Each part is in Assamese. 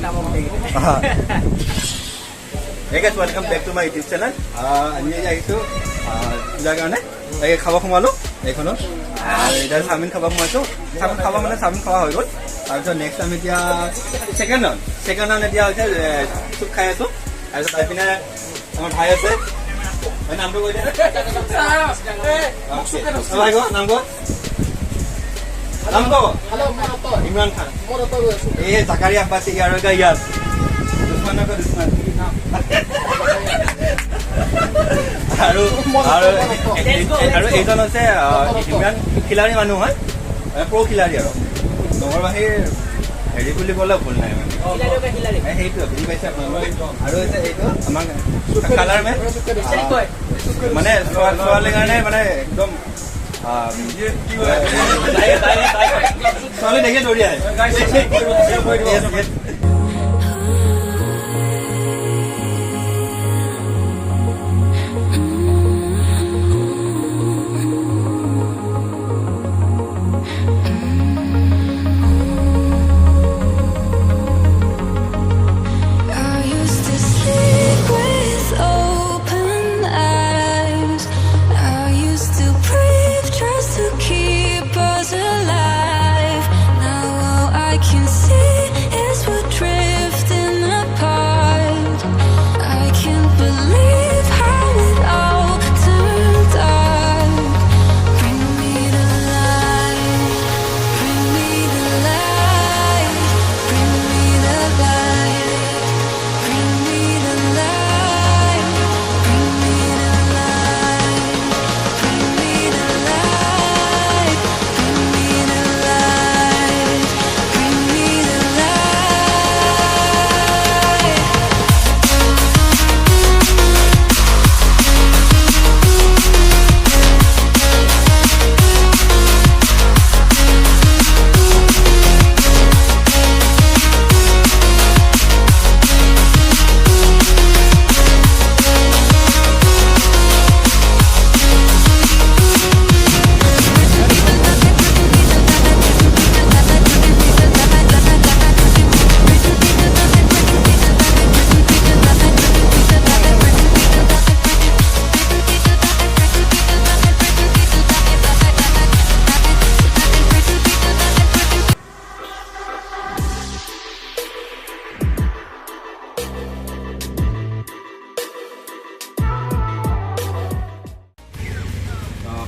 Hey guys, welcome back to my YouTube channel. আমি আহিছো পূজাৰ কাৰণে এই খাব সোমালো এইখনত এতিয়া চাওমিন খাব সোমাইছো চাওমিন খাব মানে চাওমিন খোৱা হৈ গ'ল তাৰপিছত নেক্সট আমি এতিয়া ছেকেণ্ড ৰাউণ্ড এতিয়া হৈছে চুপ খাই আছো তাৰপিছত তাৰপিনে আমাৰ ভাই আছে নামটো কৈ দে নাম কব ইমৰান খান এই জাকাৰী আব্বাসী আৰু ইয়াত আৰু এইজন হৈছে ইমৰান খিলাৰী মানুহ হয় প্ৰ' খিলাৰী আৰু নগৰ বাহিৰ হেৰি বুলি ক'লে ভুল নাই মানে সেইটো বুজি পাইছে আপোনালোকে আৰু হৈছে এইটো আমাৰ কালাৰ মেন মানে ছোৱালীৰ কাৰণে মানে একদম ছোৱালী দেখি দৌৰি আহে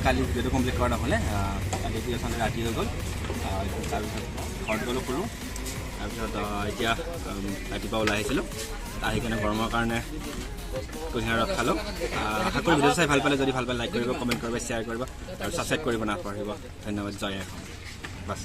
কালি ভিডিঅ'টো কমপ্লিট কৰা নহ'লে কালি ভিডিঅ'খন ৰাতি হৈ গ'ল তাৰপিছত ঘৰত গ'লো ফুৰোঁ তাৰপিছত এতিয়া ৰাতিপুৱা ওলাই আহিছিলোঁ আহি কিনে গৰমৰ কাৰণে কুঁহিয়াৰ ৰস খালোঁ আশা কৰি ভিডিঅ'টো চাই ভাল পালে যদি ভাল পালে লাইক কৰিব কমেণ্ট কৰিব শ্বেয়াৰ কৰিব আৰু ছাবস্ক্ৰাইব কৰিব নাপাহৰিব ধন্যবাদ জয় বাছ